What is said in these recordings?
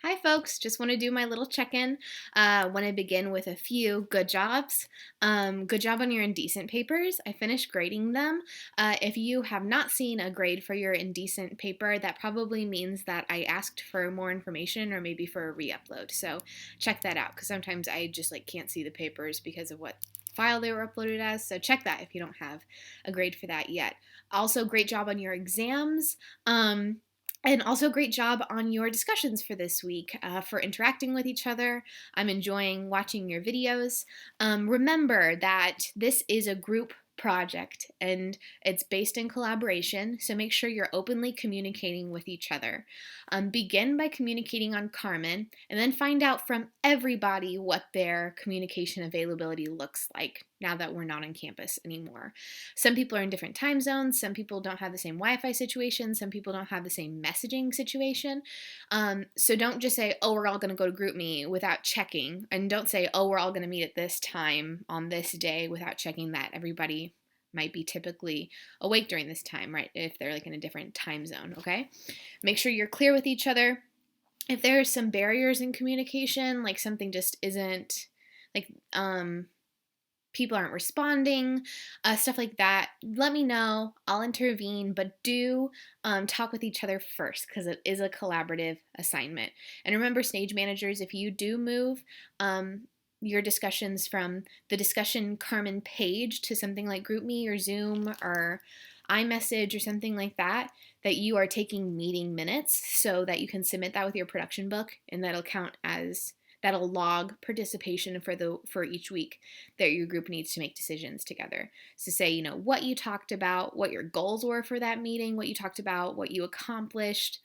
Hi folks, just want to do my little check-in. Want to begin with a few good jobs. Good job on your indecent papers. I finished grading them. If you have not seen a grade for your indecent paper, that probably means that I asked for more information or maybe for a re-upload. So check that out because sometimes I just can't see the papers because of what file they were uploaded as. So check that if you don't have a grade for that yet. Also, great job on your exams. And also, great job on your discussions for this week, for interacting with each other. I'm enjoying watching your videos. Remember that this is a group project and it's based in collaboration, so make sure you're openly communicating with each other. Begin by communicating on Carmen and then find out from everybody what their communication availability looks like now that we're not on campus anymore. Some people are in different time zones, some people don't have the same Wi-Fi situation, some people don't have the same messaging situation. So don't just say, oh, we're all going to go to GroupMe without checking, and don't say, oh, we're all going to meet at this time on this day without checking that everybody might be typically awake during this time, right? If they're in a different time zone, okay? Make sure you're clear with each other. If there are some barriers in communication, like something just isn't, people aren't responding, stuff like that, let me know. I'll intervene, but do talk with each other first because it is a collaborative assignment. And remember, stage managers, if you do move your discussions from the discussion Carmen page to something like GroupMe or Zoom or iMessage or something like that, that you are taking meeting minutes so that you can submit that with your production book, and that'll log participation for each week that your group needs to make decisions together. So say, what you talked about, what your goals were for that meeting, what you talked about, what you accomplished,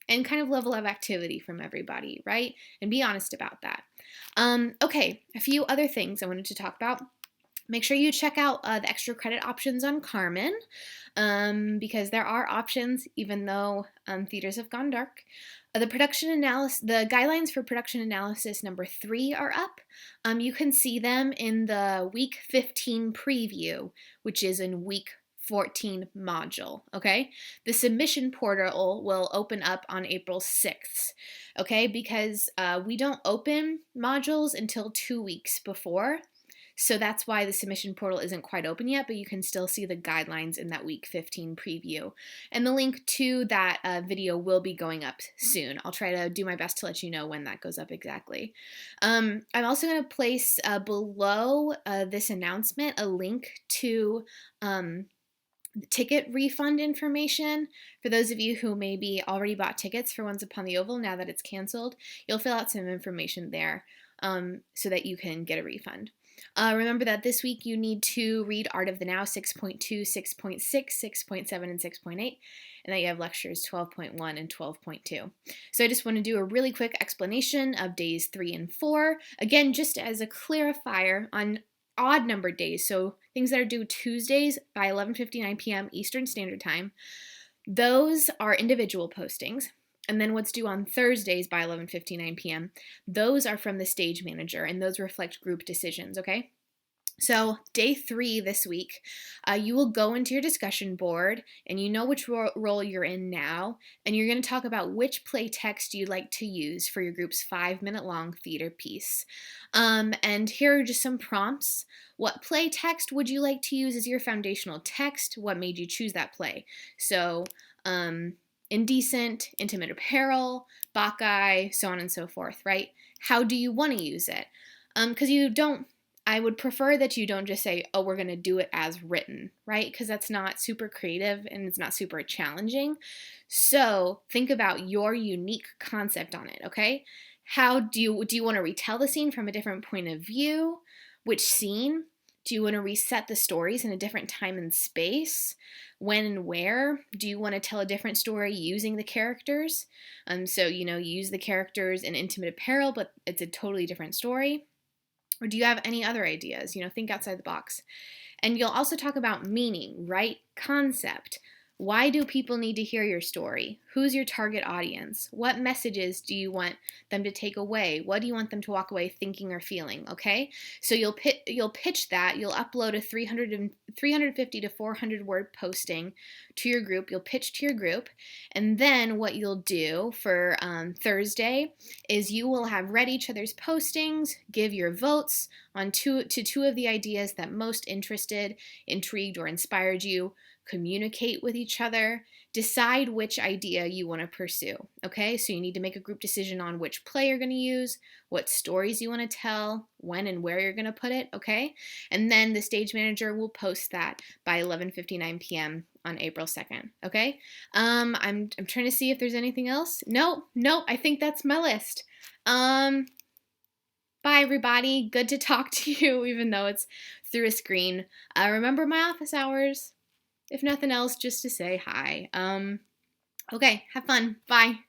and kind of level of activity from everybody, right? And be honest about that. Okay, a few other things I wanted to talk about. Make sure you check out the extra credit options on Carmen, because there are options even though theaters have gone dark. The guidelines for production analysis number 3 are up. You can see them in the week 15 preview, which is in week 14 module, okay? The submission portal will open up on April 6th, okay? Because we don't open modules until 2 weeks before. So that's why the submission portal isn't quite open yet, but you can still see the guidelines in that week 15 preview. And the link to that video will be going up soon. I'll try to do my best to let you know when that goes up exactly. I'm also going to place below this announcement a link to ticket refund information. For those of you who maybe already bought tickets for Once Upon the Oval, now that it's canceled, you'll fill out some information there so that you can get a refund. Remember that this week you need to read Art of the Now 6.2, 6.6, 6.7, and 6.8, and that you have lectures 12.1 and 12.2. So I just want to do a really quick explanation of days 3 and 4. Again, just as a clarifier on odd numbered days, so things that are due Tuesdays by 11:59 p.m. Eastern Standard Time, those are individual postings. And then what's due on Thursdays by 11:59 p.m., those are from the stage manager, and those reflect group decisions, okay? So day 3 this week, you will go into your discussion board, and you know which role you're in now, and you're going to talk about which play text you'd like to use for your group's 5-minute long theater piece. And here are just some prompts. What play text would you like to use as your foundational text? What made you choose that play? So, indecent, intimate apparel, Bacchae, so on and so forth, right? How do you want to use it? Because I would prefer that you don't just say, oh, we're going to do it as written, right? Because that's not super creative and it's not super challenging. So think about your unique concept on it, okay? How do you want to retell the scene from a different point of view? Which scene? Do you want to reset the stories in a different time and space? When and where? Do you want to tell a different story using the characters? So, use the characters in intimate apparel, but it's a totally different story. Or do you have any other ideas? Think outside the box. And you'll also talk about meaning, right? Concept. Why do people need to hear your story? Who's your target audience? What messages do you want them to take away? What do you want them to walk away thinking or feeling? Okay, so you'll pitch that. You'll upload a 350 to 400 word posting to your group. You'll pitch to your group, and then what you'll do for Thursday is you will have read each other's postings, give your votes on two of the ideas that most interested, intrigued, or inspired you, communicate with each other, decide which idea you want to pursue. Okay, so you need to make a group decision on which play you're going to use, what stories you want to tell, when and where you're going to put it. Okay, and then the stage manager will post that by 11:59 p.m. on April 2nd. Okay, I'm trying to see if there's anything else. Nope, I think that's my list. Bye everybody. Good to talk to you, even though it's through a screen. Remember my office hours. If nothing else, just to say hi. Okay, have fun. Bye.